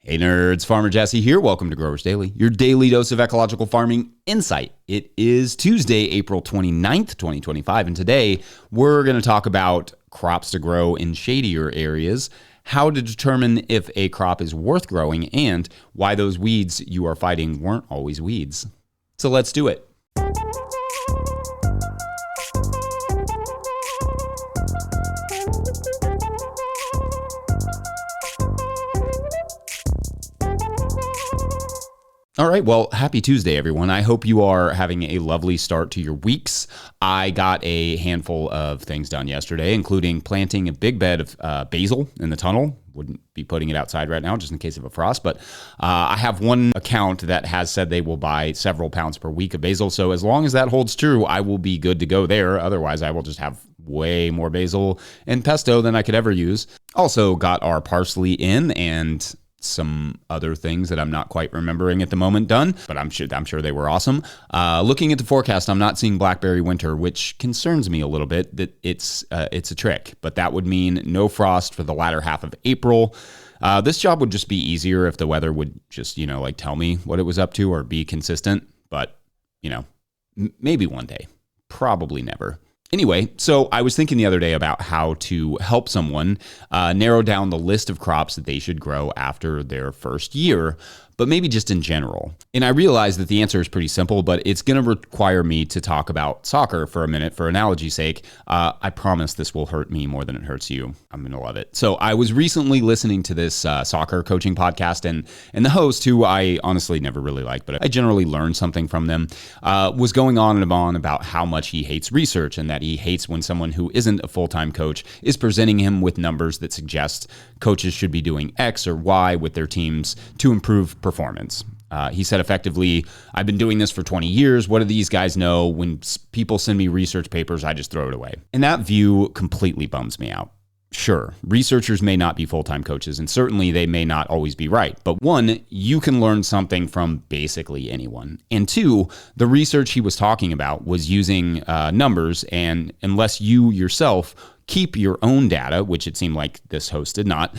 Hey nerds, Farmer Jesse here. Welcome to Growers Daily, your daily dose of ecological farming insight. It is Tuesday, April 29th, 2025, and today we're going to talk about crops to grow in shadier areas, how to determine if a crop is worth growing, and why those weeds you are fighting weren't always weeds. So let's do it. All right, well, happy Tuesday, everyone. I hope you are having a lovely start to your weeks. I got a handful of things done yesterday, including planting a big bed of basil in the tunnel. Wouldn't be putting it outside right now just in case of a frost, but I have one account that has said they will buy several pounds per week of basil. So as long as that holds true, I will be good to go there. Otherwise, I will just have way more basil and pesto than I could ever use. Also got our parsley in and some other things that I'm not quite remembering at the moment done, but I'm sure they were awesome. Looking at the forecast, I'm not seeing blackberry winter, which concerns me a little bit that it's a trick, but that would mean no frost for the latter half of April. This job would just be easier if the weather would just, tell me what it was up to or be consistent, but, maybe one day, probably never. Anyway, so I was thinking the other day about how to help someone narrow down the list of crops that they should grow after their first year, but maybe just in general. And I realized that the answer is pretty simple, but it's going to require me to talk about soccer for a minute for analogy's sake. I promise this will hurt me more than it hurts you. I'm going to love it. So I was recently listening to this soccer coaching podcast, and the host, who I honestly never really liked, but I generally learned something from them, was going on and on about how much he hates research and that he hates when someone who isn't a full-time coach is presenting him with numbers that suggest coaches should be doing X or Y with their teams to improve performance. He said effectively, I've been doing this for 20 years. What do these guys know? When people send me research papers, I just throw it away. And that view completely bums me out. Sure, researchers may not be full-time coaches, and certainly they may not always be right. But one, you can learn something from basically anyone. And two, the research he was talking about was using numbers, and unless you yourself keep your own data, which it seemed like this host did not,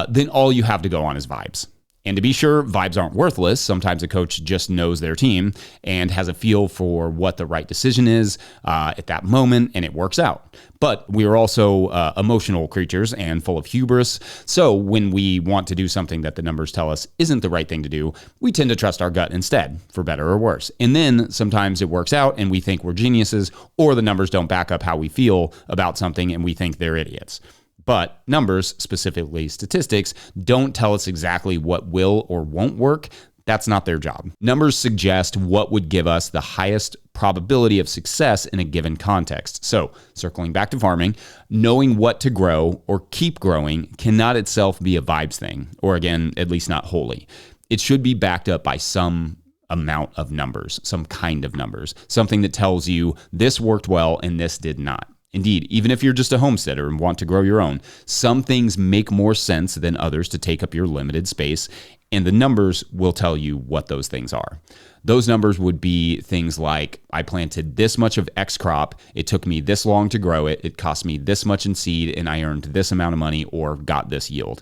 then all you have to go on is vibes. And to be sure, vibes aren't worthless. Sometimes a coach just knows their team and has a feel for what the right decision is at that moment, and it works out. But we are also emotional creatures and full of hubris. So when we want to do something that the numbers tell us isn't the right thing to do, we tend to trust our gut instead, for better or worse. And then sometimes it works out and we think we're geniuses, or the numbers don't back up how we feel about something and we think they're idiots. But numbers, specifically statistics, don't tell us exactly what will or won't work. That's not their job. Numbers suggest what would give us the highest probability of success in a given context. So, circling back to farming, knowing what to grow or keep growing cannot itself be a vibes thing, or again, at least not wholly. It should be backed up by some amount of numbers, some kind of numbers, something that tells you this worked well and this did not. Indeed, even if you're just a homesteader and want to grow your own, some things make more sense than others to take up your limited space, and the numbers will tell you what those things are. Those numbers would be things like, I planted this much of X crop, it took me this long to grow it, it cost me this much in seed, and I earned this amount of money or got this yield.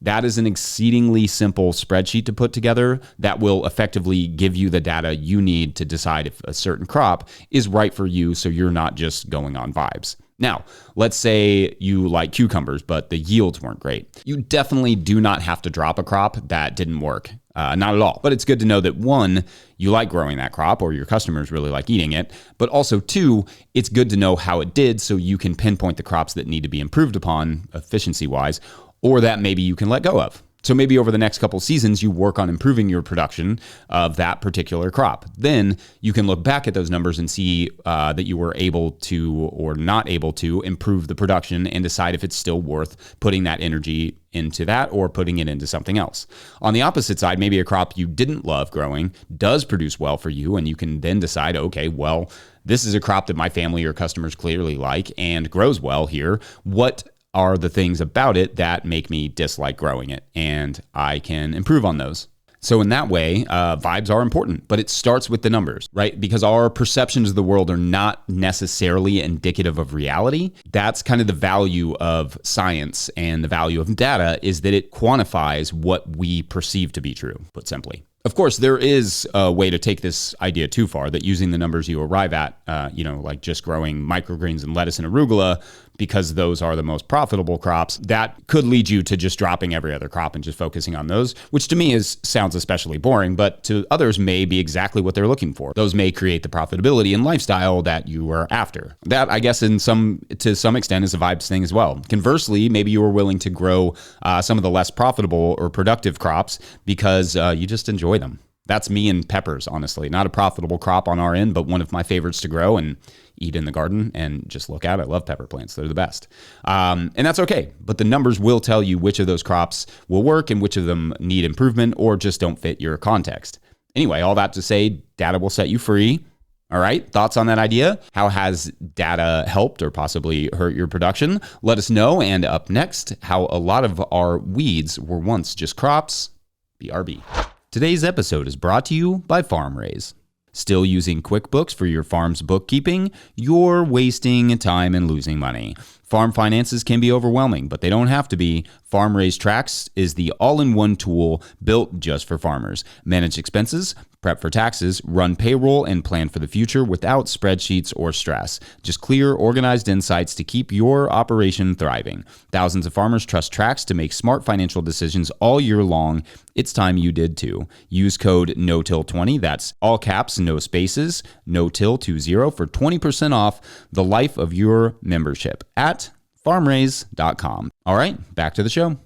That is an exceedingly simple spreadsheet to put together that will effectively give you the data you need to decide if a certain crop is right for you, so you're not just going on vibes. Now, let's say you like cucumbers, but the yields weren't great. You definitely do not have to drop a crop that didn't work. Not at all. But it's good to know that one, you like growing that crop or your customers really like eating it. But also two, it's good to know how it did so you can pinpoint the crops that need to be improved upon efficiency-wise, or that maybe you can let go of. So maybe over the next couple seasons, you work on improving your production of that particular crop. Then you can look back at those numbers and see that you were able to or not able to improve the production and decide if it's still worth putting that energy into that or putting it into something else. On the opposite side, maybe a crop you didn't love growing does produce well for you, and you can then decide, okay, well, this is a crop that my family or customers clearly like and grows well here. What are the things about it that make me dislike growing it? And I can improve on those. So in that way, vibes are important, but it starts with the numbers, right? Because our perceptions of the world are not necessarily indicative of reality. That's kind of the value of science, and the value of data is that it quantifies what we perceive to be true, put simply. Of course, there is a way to take this idea too far, that using the numbers you arrive at, like just growing microgreens and lettuce and arugula, because those are the most profitable crops, that could lead you to just dropping every other crop and just focusing on those, which to me sounds especially boring, but to others may be exactly what they're looking for. Those may create the profitability and lifestyle that you are after. That, I guess, to some extent is a vibes thing as well. Conversely, maybe you are willing to grow some of the less profitable or productive crops because you just enjoy them. That's me and peppers, honestly. Not a profitable crop on our end, but one of my favorites to grow and eat in the garden and just look at. I love pepper plants. They're the best. And that's okay. But the numbers will tell you which of those crops will work and which of them need improvement or just don't fit your context. Anyway, all that to say, data will set you free. All right. Thoughts on that idea? How has data helped or possibly hurt your production? Let us know. And up next, how a lot of our weeds were once just crops. BRB. Today's episode is brought to you by FarmRaise. Still using QuickBooks for your farm's bookkeeping? You're wasting time and losing money. Farm finances can be overwhelming, but they don't have to be. FarmRaise Tracks is the all-in-one tool built just for farmers. Manage expenses, prep for taxes, run payroll, and plan for the future without spreadsheets or stress. Just clear, organized insights to keep your operation thriving. Thousands of farmers trust Tracks to make smart financial decisions all year long. It's time you did too. Use code NOTIL20, that's all caps, no spaces, NOTIL20 for 20% off the life of your membership at farmraise.com. All right, back to the show.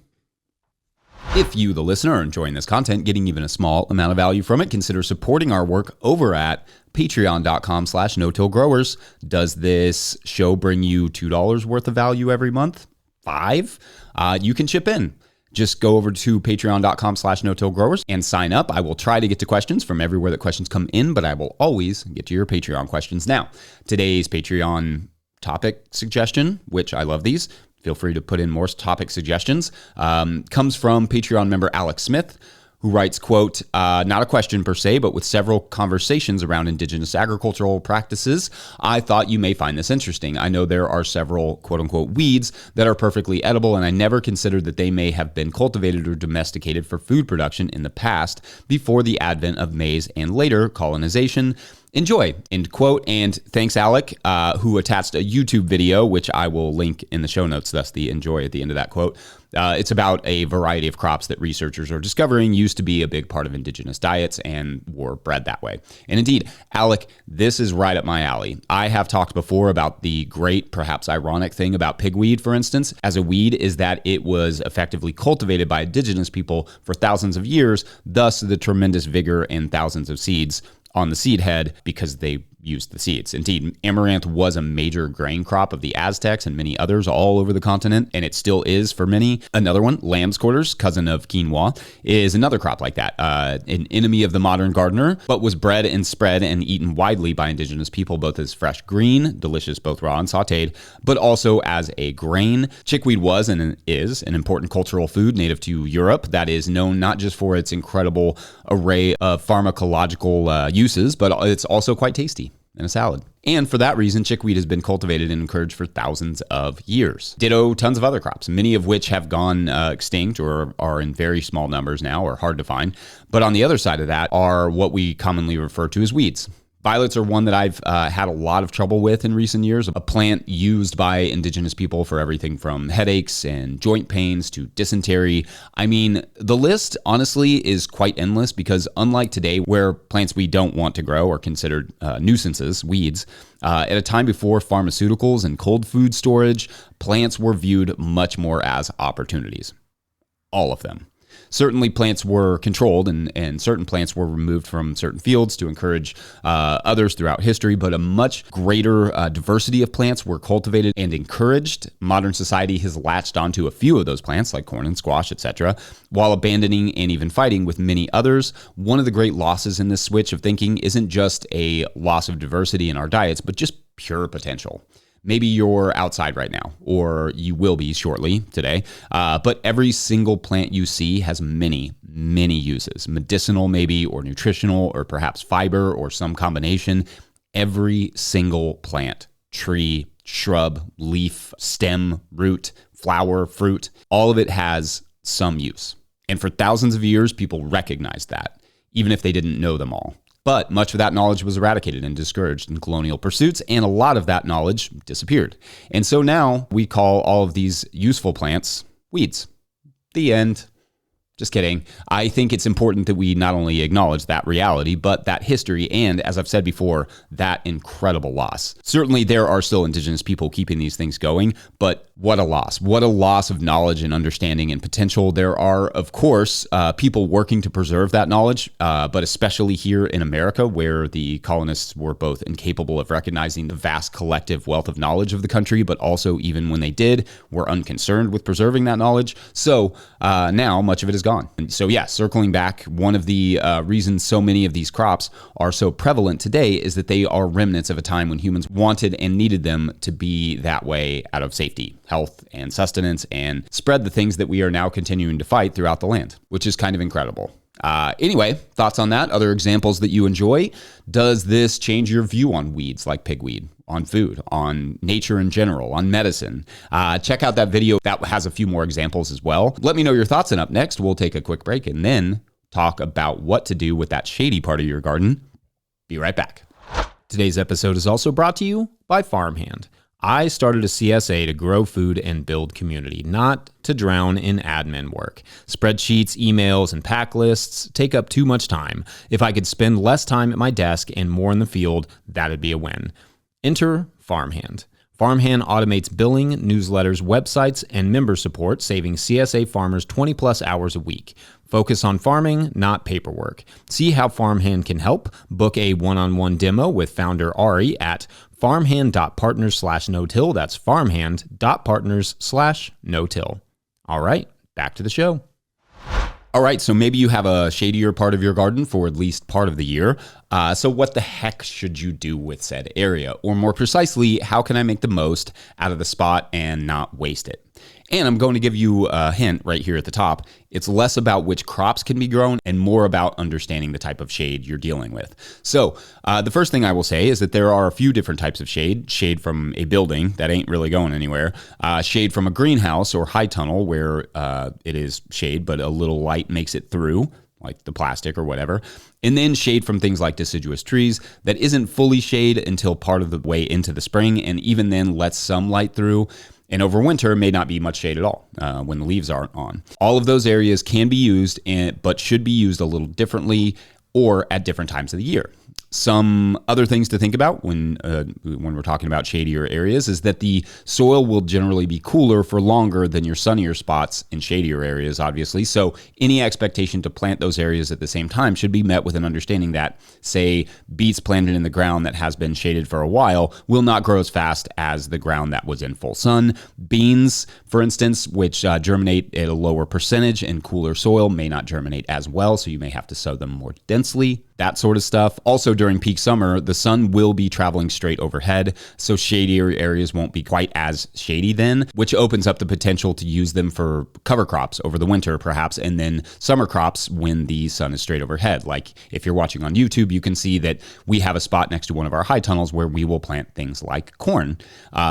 If you, the listener, are enjoying this content, getting even a small amount of value from it, consider supporting our work over at patreon.com/no-till-growers. Does this show bring you $2 worth of value every month? $5? You can chip in. Just go over to patreon.com/no-till-growers and sign up. I will try to get to questions from everywhere that questions come in, but I will always get to your Patreon questions. Now, today's Patreon topic suggestion, which I love these. Feel free to put in more topic suggestions. Comes from Patreon member Alex Smith, who writes, quote, not a question per se, but with several conversations around indigenous agricultural practices, I thought you may find this interesting. I know there are several, quote unquote, weeds that are perfectly edible, and I never considered that they may have been cultivated or domesticated for food production in the past before the advent of maize and later colonization. Enjoy, end quote. And thanks, Alec, who attached a YouTube video, which I will link in the show notes, thus the enjoy at the end of that quote. It's about a variety of crops that researchers are discovering used to be a big part of indigenous diets and were bred that way. And indeed, Alec, this is right up my alley. I have talked before about the great, perhaps ironic thing about pigweed, for instance, as a weed, is that it was effectively cultivated by indigenous people for thousands of years, thus the tremendous vigor and thousands of seeds on the seed head because they used the seeds. Indeed, amaranth was a major grain crop of the Aztecs and many others all over the continent, and it still is for many. Another one, lamb's quarters, cousin of quinoa, is another crop like that, an enemy of the modern gardener, but was bred and spread and eaten widely by indigenous people, both as fresh green, delicious both raw and sauteed, but also as a grain. Chickweed was and is an important cultural food native to Europe that is known not just for its incredible array of pharmacological uses, but it's also quite tasty in a salad. And for that reason, chickweed has been cultivated and encouraged for thousands of years. Ditto tons of other crops, many of which have gone extinct or are in very small numbers now or hard to find. But on the other side of that are what we commonly refer to as weeds. Violets are one that I've had a lot of trouble with in recent years, a plant used by indigenous people for everything from headaches and joint pains to dysentery. I mean, the list, honestly, is quite endless because unlike today, where plants we don't want to grow are considered nuisances, weeds, at a time before pharmaceuticals and cold food storage, plants were viewed much more as opportunities. All of them. Certainly plants were controlled and certain plants were removed from certain fields to encourage others throughout history, but a much greater diversity of plants were cultivated and encouraged. Modern society has latched onto a few of those plants like corn and squash, etc., while abandoning and even fighting with many others. One of the great losses in this switch of thinking isn't just a loss of diversity in our diets, but just pure potential. Maybe you're outside right now, or you will be shortly today. But every single plant you see has many, many uses. Medicinal maybe, or nutritional, or perhaps fiber, or some combination. Every single plant, tree, shrub, leaf, stem, root, flower, fruit, all of it has some use. And for thousands of years, people recognized that, even if they didn't know them all. But much of that knowledge was eradicated and discouraged in colonial pursuits, and a lot of that knowledge disappeared. And so now we call all of these useful plants weeds. The end. Just kidding. I think it's important that we not only acknowledge that reality, but that history and, as I've said before, that incredible loss. Certainly there are still indigenous people keeping these things going, but what a loss. What a loss of knowledge and understanding and potential. There are, of course, people working to preserve that knowledge, but especially here in America, where the colonists were both incapable of recognizing the vast collective wealth of knowledge of the country, but also even when they did, were unconcerned with preserving that knowledge. So now much of it is gone. And so yeah, circling back, one of the reasons so many of these crops are so prevalent today is that they are remnants of a time when humans wanted and needed them to be that way out of safety, health, and sustenance, and spread the things that we are now continuing to fight throughout the land, which is kind of incredible. Anyway, thoughts on that? Other examples that you enjoy? Does this change your view on weeds like pigweed, on food, on nature in general, on medicine? Check out that video. That has a few more examples as well. Let me know your thoughts, and up next, we'll take a quick break and then talk about what to do with that shady part of your garden. Be right back. Today's episode is also brought to you by Farmhand. I started a CSA to grow food and build community, not to drown in admin work. Spreadsheets, emails, and pack lists take up too much time. If I could spend less time at my desk and more in the field, that'd be a win. Enter Farmhand. Farmhand automates billing, newsletters, websites, and member support, saving CSA farmers 20 plus hours a week. Focus on farming, not paperwork. See how Farmhand can help. Book a one-on-one demo with founder Ari at farmhand.partners/no-till. That's farmhand.partners/no-till. All right, back to the show. All right, so maybe you have a shadier part of your garden for at least part of the year. So what the heck should you do with said area? Or more precisely, how can I make the most out of the spot and not waste it? And I'm going to give you a hint right here at the top. It's less about which crops can be grown and more about understanding the type of shade you're dealing with. So the first thing I will say is that there are a few different types of shade. Shade from a building that ain't really going anywhere. Shade from a greenhouse or high tunnel where it is shade, but a little light makes it through, like the plastic or whatever. And then shade from things like deciduous trees that isn't fully shade until part of the way into the spring, and even then lets some light through. And over winter, may not be much shade at all when the leaves aren't on. All of those areas can be used, but should be used a little differently or at different times of the year. Some other things to think about when we're talking about shadier areas is that the soil will generally be cooler for longer than your sunnier spots in shadier areas, obviously. So any expectation to plant those areas at the same time should be met with an understanding that, say, beets planted in the ground that has been shaded for a while will not grow as fast as the ground that was in full sun. Beans, for instance, which germinate at a lower percentage in cooler soil, may not germinate as well, so you may have to sow them more densely. That sort of stuff. Also, during peak summer, the sun will be traveling straight overhead, so shadier areas won't be quite as shady then, which opens up the potential to use them for cover crops over the winter, perhaps, and then summer crops when the sun is straight overhead. Like if you're watching on YouTube, you can see that we have a spot next to one of our high tunnels where we will plant things like corn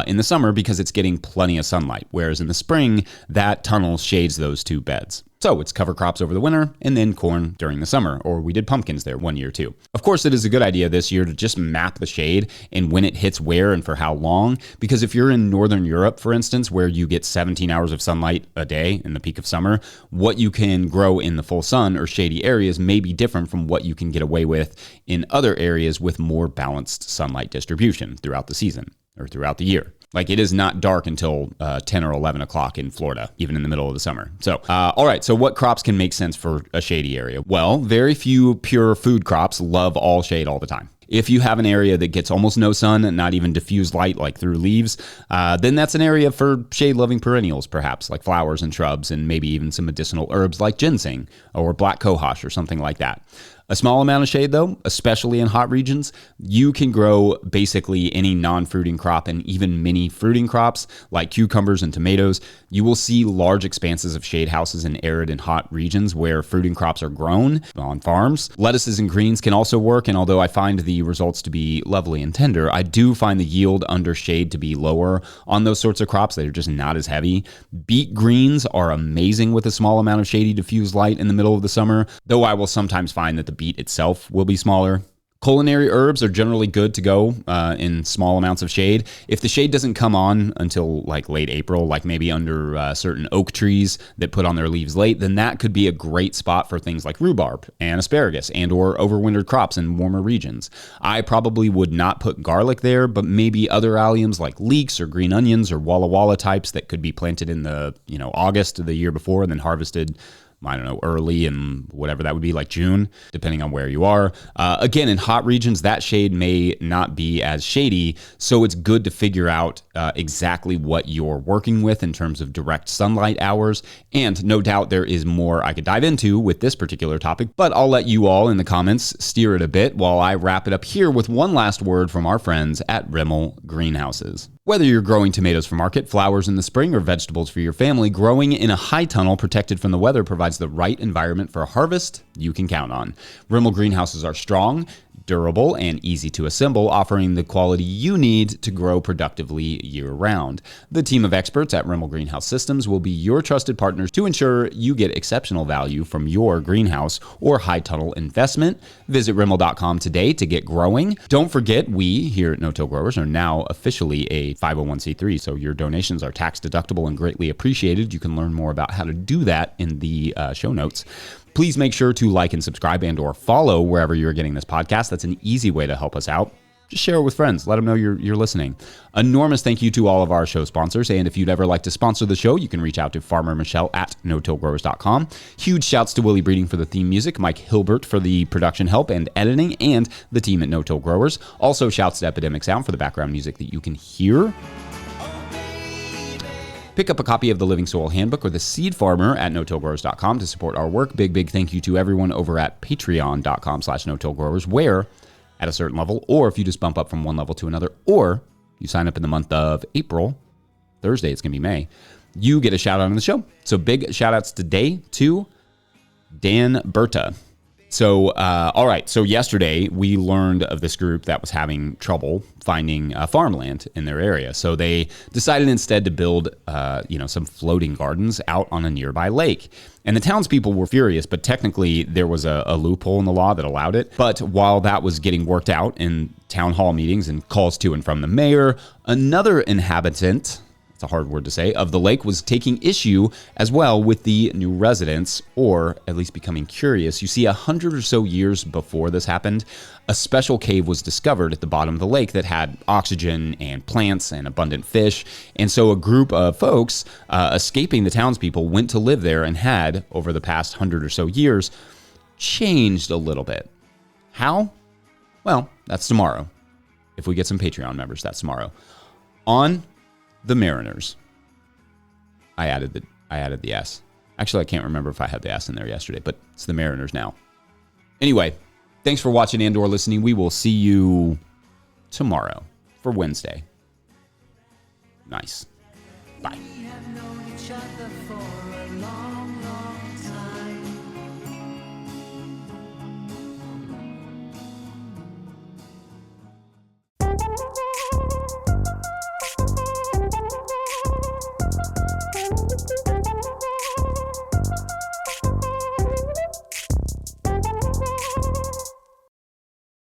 in the summer because it's getting plenty of sunlight, whereas in the spring, that tunnel shades those two beds. So it's cover crops over the winter and then corn during the summer, or we did pumpkins there one year too. Of course, it is a good idea this year to just map the shade and when it hits where and for how long, because if you're in Northern Europe, for instance, where you get 17 hours of sunlight a day in the peak of summer, what you can grow in the full sun or shady areas may be different from what you can get away with in other areas with more balanced sunlight distribution throughout the season or throughout the year. Like it is not dark until 10 or 11 o'clock in Florida, even in the middle of the summer. So, all right. So what crops can make sense for a shady area? Well, very few pure food crops love all shade all the time. If you have an area that gets almost no sun and not even diffused light like through leaves, then that's an area for shade-loving perennials, perhaps, like flowers and shrubs, and maybe even some medicinal herbs like ginseng or black cohosh or something like that. A small amount of shade, though, especially in hot regions, you can grow basically any non-fruiting crop and even mini fruiting crops like cucumbers and tomatoes. You will see large expanses of shade houses in arid and hot regions where fruiting crops are grown on farms. Lettuces and greens can also work, and although I find the results to be lovely and tender, I do find the yield under shade to be lower on those sorts of crops. They're just not as heavy. Beet greens are amazing with a small amount of shady diffused light in the middle of the summer, though I will sometimes find that the beet itself will be smaller. Culinary herbs are generally good to go in small amounts of shade. If the shade doesn't come on until like late April, like maybe under certain oak trees that put on their leaves late, then that could be a great spot for things like rhubarb and asparagus and or overwintered crops in warmer regions. I probably would not put garlic there, but maybe other alliums like leeks or green onions or walla walla types that could be planted in the August of the year before and then harvested early in whatever that would be, like June, depending on where you are. Again, in hot regions, that shade may not be as shady, so it's good to figure out exactly what you're working with in terms of direct sunlight hours. And no doubt there is more I could dive into with this particular topic, but I'll let you all in the comments steer it a bit while I wrap it up here with one last word from our friends at Rimmel Greenhouses. Whether you're growing tomatoes for market, flowers in the spring, or vegetables for your family, growing in a high tunnel protected from the weather provides the right environment for a harvest you can count on. Rimmel greenhouses are strong, durable, and easy to assemble, offering the quality you need to grow productively year-round. The team of experts at Rimmel Greenhouse Systems will be your trusted partners to ensure you get exceptional value from your greenhouse or high tunnel investment. Visit Rimmel.com today to get growing. Don't forget, we here at No-Till Growers are now officially a 501c3, so your donations are tax deductible and greatly appreciated. You can learn more about how to do that in the show notes. Please make sure to like and subscribe and or follow wherever you're getting this podcast. That's an easy way to help us out. Just share it with friends. Let them know you're listening. Enormous thank you to all of our show sponsors. And if you'd ever like to sponsor the show, you can reach out to Farmer Michelle at no-tillgrowers.com. Huge shouts to Willie Breeding for the theme music, Mike Hilbert for the production help and editing, and the team at No-Till Growers. Also shouts to Epidemic Sound for the background music that you can hear. Pick up a copy of the Living Soil Handbook or the Seed Farmer at no-tillgrowers.com to support our work. Big thank you to everyone over at patreon.com/no-tillgrowers, where at a certain level, or if you just bump up from one level to another, or you sign up in the month of April, Thursday, it's going to be May, you get a shout out on the show. So big shout outs today to Dan Berta. So, all right. So yesterday we learned of this group that was having trouble finding farmland in their area. So they decided instead to build, some floating gardens out on a nearby lake. And the townspeople were furious, but technically there was a loophole in the law that allowed it. But while that was getting worked out in town hall meetings and calls to and from the mayor, another inhabitant, it's a hard word to say, of the lake was taking issue as well with the new residents, or at least becoming curious. You see, 100 or so years before this happened, a special cave was discovered at the bottom of the lake that had oxygen and plants and abundant fish. And so a group of folks escaping the townspeople went to live there and had, over the past 100 or so years, changed a little bit. How? Well, that's tomorrow. If we get some Patreon members, that's tomorrow. On the Mariners. I added the S. Actually, I can't remember if I had the S in there yesterday, but it's the Mariners now. Anyway, thanks for watching and or listening. We will see you tomorrow for Wednesday. Nice. Bye. We have known each other for a long, long time.